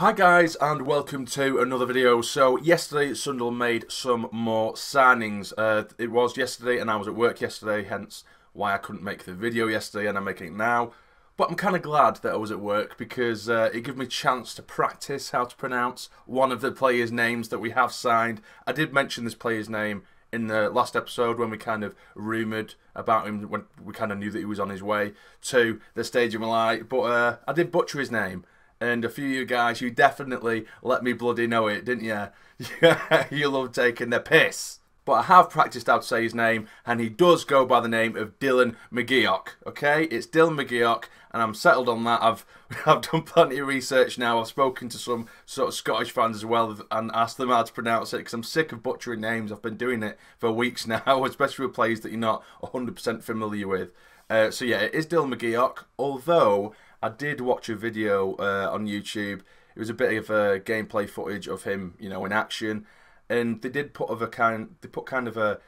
Hi guys and welcome to another video. So yesterday Sunderland made some more signings. It was yesterday and I was at work yesterday, hence why I couldn't make the video yesterday and I'm making it now. But I'm kind of glad that I was at work because it gave me a chance to practice how to pronounce one of the players' names that we have signed. I did mention this player's name in the last episode when we kind of rumoured about him, when we kind of knew that he was on his way to the Stadium of Light. But I did butcher his name. And a few of you guys, you definitely let me bloody know it, didn't you? You love taking the piss. But I have practiced how to say his name, and he does go by the name of Dylan McGEOUCH, okay? It's Dylan McGEOUCH, and I'm settled on that. I've done plenty of research now. I've spoken to some sort of Scottish fans as well and asked them how to pronounce it, because I'm sick of butchering names. I've been doing it for weeks now, especially with players that you're not 100% familiar with. So yeah, it is Dylan McGEOUCH, although I did watch a video on YouTube. It was a bit of gameplay footage of him, you know, in action, and they did put kind of a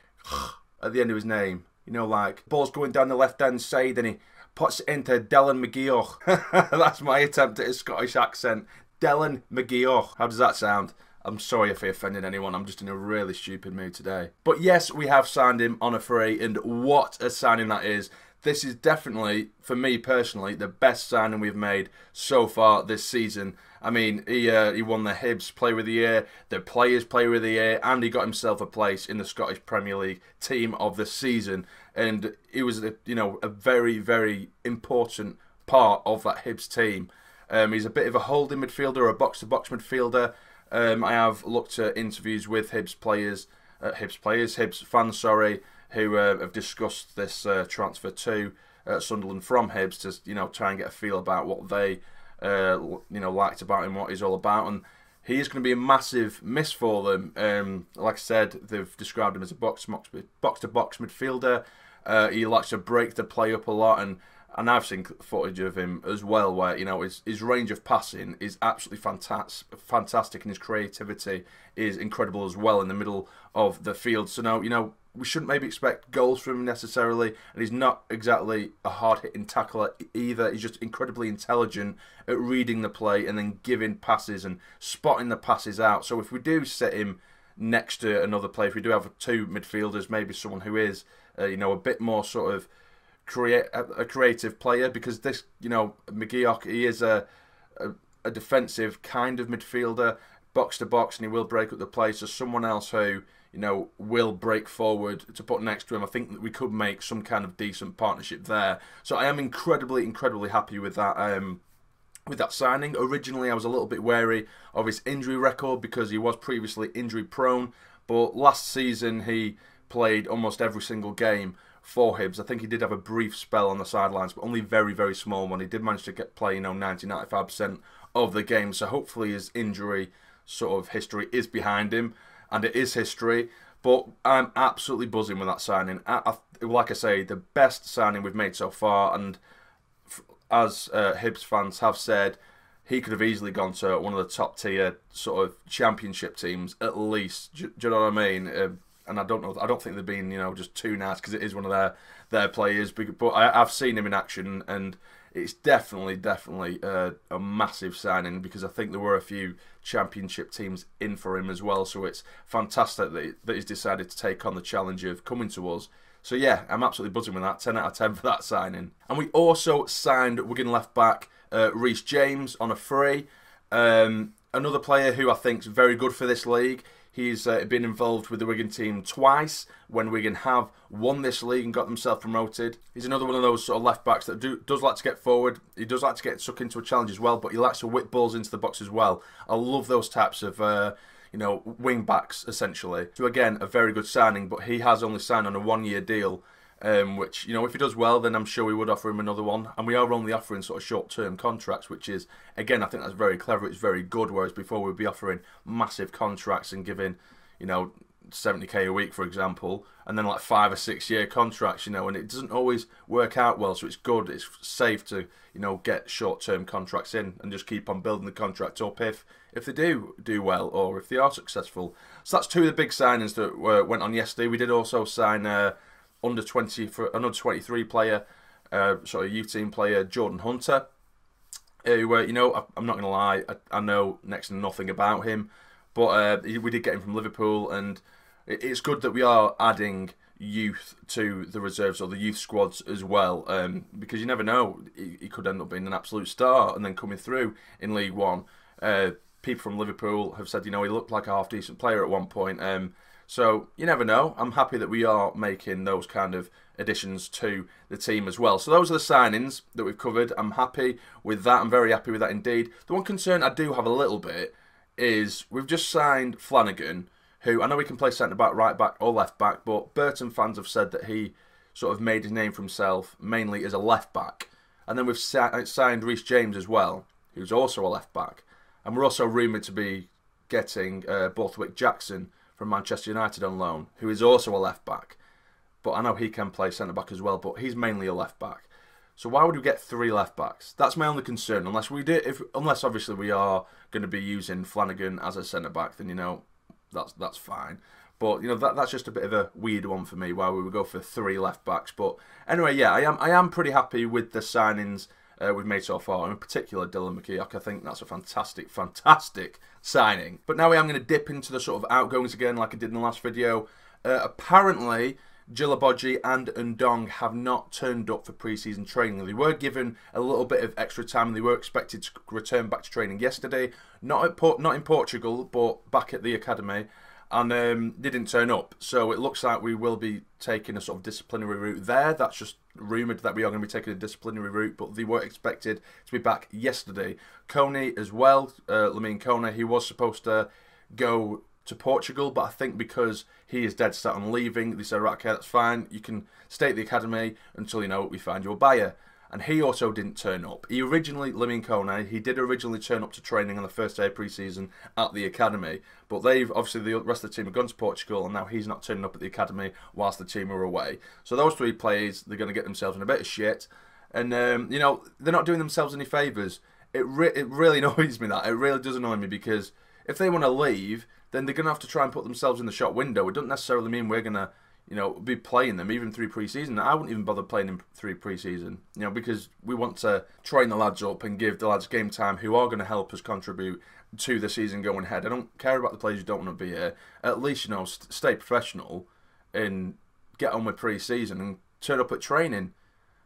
at the end of his name, you know, like ball's going down the left hand side, and he puts it into Dylan McGEOUCH. That's my attempt at a Scottish accent. Dylan McGEOUCH. How does that sound? I'm sorry if I offended anyone. I'm just in a really stupid mood today. But yes, we have signed him on a free, and what a signing that is. This is definitely, for me personally, the best signing we've made so far this season. I mean, he won the Hibs Player of the Year, the Players Player of the Year, and he got himself a place in the Scottish Premier League Team of the Season. And he was, you know, a very, very important part of that Hibs team. He's a bit of a holding midfielder, a box-to-box midfielder. I have looked at interviews with Hibs fans, sorry, who have discussed this transfer to Sunderland from Hibs to, you know, try and get a feel about what they, you know, liked about him, what he's all about. And he is going to be a massive miss for them. Like I said, they've described him as a box-to-box midfielder. He likes to break the play up a lot, and I've seen footage of him as well where, you know, his range of passing is absolutely fantastic, and his creativity is incredible as well in the middle of the field. So now, you know, we shouldn't maybe expect goals from him necessarily, and he's not exactly a hard-hitting tackler either. He's just incredibly intelligent at reading the play and then giving passes and spotting the passes out. So if we do set him next to another player, if we do have two midfielders, maybe someone who is, you know, a bit more sort of a creative player, because this, you know, McGEOUCH, he is a defensive kind of midfielder, box to box, and he will break up the play. So someone else who, you know, will break forward to put next to him, I think that we could make some kind of decent partnership there. So I am incredibly happy with that signing. Originally, I was a little bit wary of his injury record because he was previously injury prone, but last season he played almost every single game for Hibs. I think he did have a brief spell on the sidelines, but only very, very small one. He did manage to play, you know, 90-95% of the game. So hopefully his injury sort of history is behind him, and it is history. But I'm absolutely buzzing with that signing. Like I say, the best signing we've made so far, and as Hibs fans have said, he could have easily gone to one of the top tier sort of championship teams at least. Do you know what I mean? And I don't know. I don't think they're being, you know, just too nice, because it is one of their players. But I've seen him in action, and it's definitely a massive signing, because I think there were a few championship teams in for him as well. So it's fantastic that he's decided to take on the challenge of coming to us. So yeah, I'm absolutely buzzing with that. 10 out of 10 for that signing. And we also signed Wigan left back REECE James on a free. Another player who I think is very good for this league. He's been involved with the Wigan team twice when Wigan have won this league and got themselves promoted. He's another one of those sort of left-backs that does like to get forward. He does like to get stuck into a challenge as well, but he likes to whip balls into the box as well. I love those types of, you know, wing-backs, essentially. So again, a very good signing, but he has only signed on a one-year deal, which, you know, if he does well, then I'm sure we would offer him another one. And we are only offering sort of short-term contracts, which is, again, I think that's very clever. It's very good, whereas before we'd be offering massive contracts and giving, you know, 70k a week, for example, and then like 5 or 6 year contracts, you know, and it doesn't always work out well. So it's good, it's safe to, you know, get short-term contracts in and just keep on building the contract up if they do well, or if they are successful. So that's two of the big signings that went on yesterday. We did also sign under 23 player, sort of youth team player, Jordan Hunter. who, you know, I'm not going to lie, I know next to nothing about him, but we did get him from Liverpool, and it's good that we are adding youth to the reserves or the youth squads as well, because you never know, he could end up being an absolute star and then coming through in League One. People from Liverpool have said, you know, he looked like a half-decent player at one point, so you never know. I'm happy that we are making those kind of additions to the team as well. So those are the signings that we've covered. I'm happy with that. I'm very happy with that indeed. The one concern I do have a little bit is we've just signed Flanagan, who I know he can play centre-back, right-back or left-back, but Burton fans have said that he sort of made his name for himself mainly as a left-back. And then we've signed REECE James as well, who's also a left-back. And we're also rumoured to be getting Borthwick Jackson from Manchester United on loan, who is also a left-back. But I know he can play centre-back as well, but he's mainly a left-back. So why would we get 3 left-backs? That's my only concern. Unless obviously we are going to be using Flanagan as a centre-back, then, you know, that's fine. But, you know, that's just a bit of a weird one for me, why we would go for 3 left-backs. But anyway, yeah, I am pretty happy with the signings we've made so far. In particular, Dylan McGeouch. I think that's a fantastic signing. But now I am going to dip into the sort of outgoings again like I did in the last video. Apparently, Djilobodji and Ndong have not turned up for pre-season training. They were given a little bit of extra time and they were expected to return back to training yesterday. Not in Portugal, but back at the academy. And they didn't turn up. So it looks like we will be taking a sort of disciplinary route there. That's just rumoured that we are going to be taking a disciplinary route, but they were expected to be back yesterday. Kone as well, Lamine Kone, he was supposed to go to Portugal, but I think because he is dead set on leaving, they said, right, okay, that's fine. You can stay at the academy until, you know, we find you a buyer. And he also didn't turn up. Lamine Kone, he did originally turn up to training on the first day of pre-season at the academy. But obviously the rest of the team have gone to Portugal and now he's not turning up at the academy whilst the team are away. So those 3 players, they're going to get themselves in a bit of shit. And, you know, they're not doing themselves any favours. It really annoys me that. It really does annoy me because if they want to leave, then they're going to have to try and put themselves in the shop window. It doesn't necessarily mean we're going to, you know, be playing them even through pre-season. I wouldn't even bother playing them through pre-season, you know, because we want to train the lads up and give the lads game time who are going to help us contribute to the season going ahead. I don't care about the players who don't want to be here. At least, you know, stay professional and get on with pre-season and turn up at training.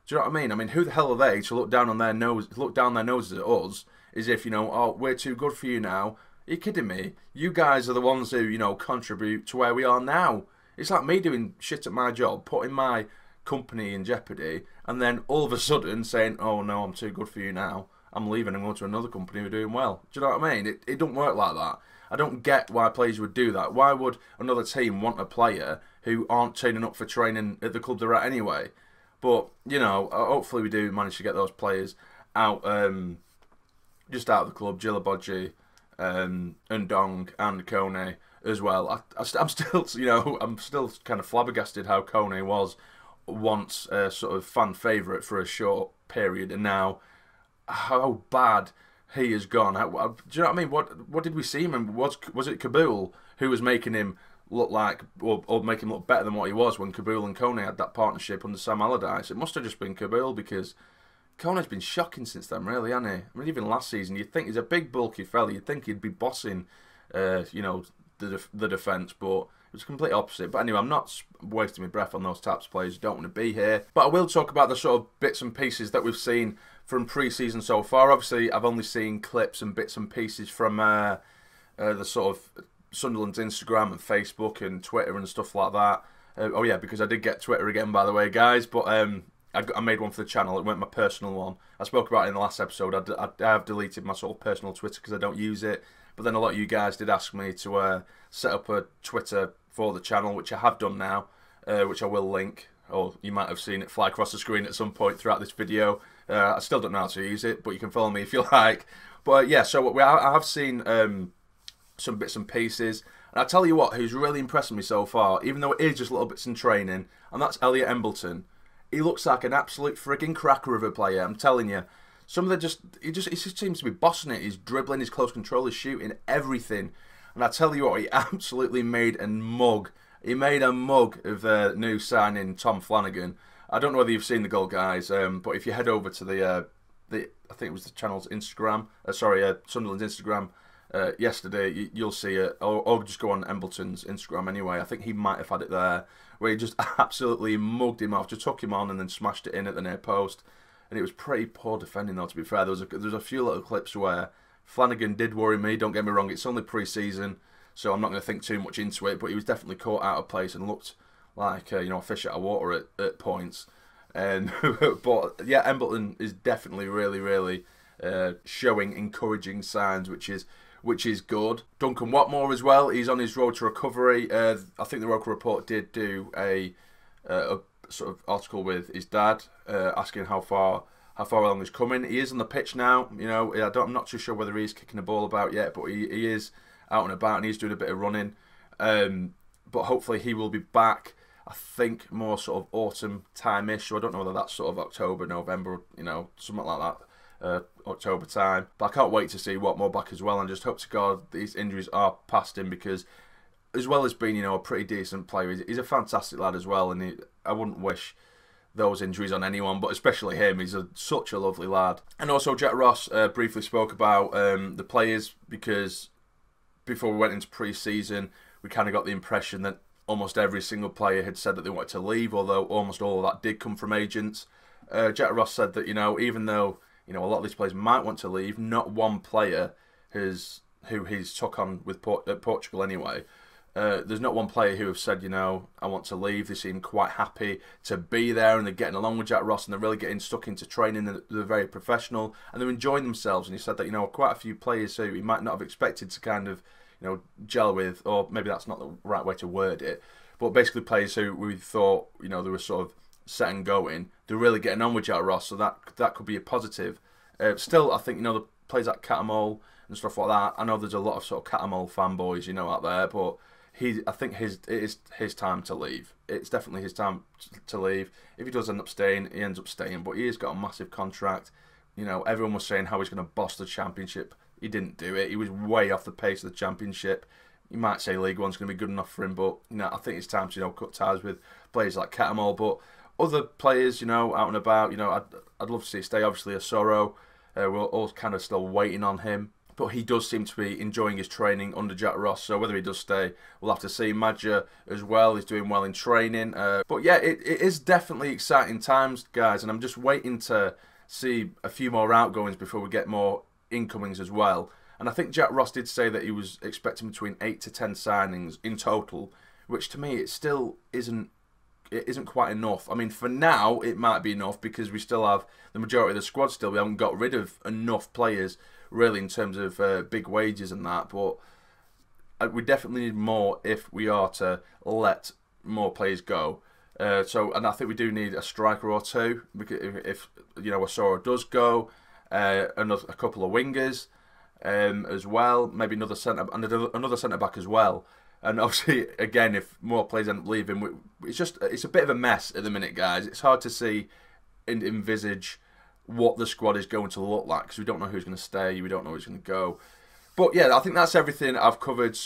Do you know what I mean? I mean, who the hell are they to look down their noses at us as if, you know, oh, we're too good for you now? Are you kidding me? You guys are the ones who, you know, contribute to where we are now. It's like me doing shit at my job, putting my company in jeopardy, and then all of a sudden saying, oh no, I'm too good for you now. I'm leaving and going to another company who are doing well. Do you know what I mean? It don't work like that. I don't get why players would do that. Why would another team want a player who aren't turning up for training at the club they're at anyway? But, you know, hopefully we do manage to get those players out, just out of the club. Djilobodji, Ndong and Kone as well. I'm still, you know, I'm still kind of flabbergasted how Kone was once a sort of fan favourite for a short period, and now how bad he has gone. Do you know what I mean? What did we see him in? Was it Kabul who was making him look like, or make him look better than what he was when Kabul and Kone had that partnership under Sam Allardyce? It must have just been Kabul, because Kone's been shocking since then, really, hasn't he? I mean, even last season, you'd think he's a big, bulky fella. You'd think he'd be bossing, you know, the defence, but it was the complete opposite. But anyway, I'm not wasting my breath on those types of players who don't want to be here. But I will talk about the sort of bits and pieces that we've seen from pre-season so far. Obviously, I've only seen clips and bits and pieces from the sort of Sunderland's Instagram and Facebook and Twitter and stuff like that. Oh yeah, because I did get Twitter again, by the way, guys. But I made one for the channel. It went my personal one. I spoke about it in the last episode. I have deleted my sort of personal Twitter because I don't use it. But then a lot of you guys did ask me to set up a Twitter for the channel, which I have done now, which I will link. Or you might have seen it fly across the screen at some point throughout this video. I still don't know how to use it, but you can follow me if you like. But yeah, so I have seen some bits and pieces. And I tell you what, who's really impressed me so far, even though it is just little bits in training, and that's Elliot Embleton. He looks like an absolute frigging cracker of a player, I'm telling you. Some of the he just seems to be bossing it. He's dribbling, his close control, his shooting, everything. And I tell you what, he absolutely made a mug. He made a mug of the new signing, Tom Flanagan. I don't know whether you've seen the goal, guys, but if you head over to the I think it was the channel's Instagram, Sunderland's Instagram yesterday, you'll see it, or just go on Embleton's Instagram anyway. I think he might have had it there, where he just absolutely mugged him off, just took him on and then smashed it in at the near post. And it was pretty poor defending though, to be fair. There was a few little clips where Flanagan did worry me, don't get me wrong, it's only pre-season, so I'm not going to think too much into it, but he was definitely caught out of place and looked like a fish out of water at points. But yeah, Embleton is definitely really showing encouraging signs, which is good. Duncan Watmore as well, he's on his road to recovery. I think the Local Report did do a sort of article with his dad, asking how far along he's coming. He is on the pitch now. I'm not too sure whether he's kicking the ball about yet, but he is out and about and he's doing a bit of running. But hopefully he will be back, I think, more sort of autumn time-ish. So I don't know whether that's sort of October, November, something like that, October time. But I can't wait to see Watmore back as well, and just hope to God these injuries are past him, because as well as being, a pretty decent player, he's a fantastic lad as well, and I wouldn't wish those injuries on anyone, but especially him. He's such a lovely lad. And also Jack Ross briefly spoke about the players, because before we went into pre-season, we kind of got the impression that almost every single player had said that they wanted to leave, although almost all of that did come from agents. Jack Ross said that, even though, a lot of these players might want to leave, not one player who he's took on with Portugal anyway, there's not one player who have said, I want to leave. They seem quite happy to be there, and they're getting along with Jack Ross, and they're really getting stuck into training, and they're very professional, and they're enjoying themselves. And he said that, quite a few players who he might not have expected to kind of, gel with, or maybe that's not the right way to word it, but basically players who we thought, they were sort of set and going, they're really getting on with Jack Ross, so that could be a positive. Still, I think, the players like Catamol and stuff like that, I know there's a lot of sort of Catamol fanboys, out there, but I think it is his time to leave. It's definitely his time to leave. If he does end up staying, he ends up staying, but he has got a massive contract. Everyone was saying how he's going to boss the Championship. He didn't do it. He was way off the pace of the Championship. You might say League One's going to be good enough for him, but I think it's time to cut ties with players like Catamol. But other players, out and about, I'd love to see it stay. Obviously, Asoro, we're all kind of still waiting on him, but he does seem to be enjoying his training under Jack Ross. So whether he does stay, we'll have to see. Madja as well, he's doing well in training. But yeah, it is definitely exciting times, guys, and I'm just waiting to see a few more outgoings before we get more incomings as well. And I think Jack Ross did say that he was expecting between 8 to 10 signings in total, which to me it still isn't quite enough. I mean, for now it might be enough because we still have the majority of the squad still. We haven't got rid of enough players really in terms of big wages and that, but we definitely need more if we are to let more players go. And I think we do need a striker or two, because if Asoro does go, a couple of wingers as well, maybe another centre back as well. And obviously, again, if more players end up leaving, it's a bit of a mess at the minute, guys. It's hard to see and envisage what the squad is going to look like, because we don't know who's going to stay, we don't know who's going to go. But yeah, I think that's everything I've covered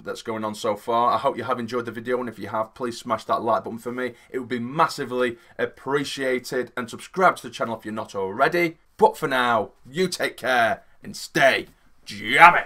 that's going on so far. I hope you have enjoyed the video, and if you have, please smash that like button for me. It would be massively appreciated, and subscribe to the channel if you're not already. But for now, you take care and stay jamming.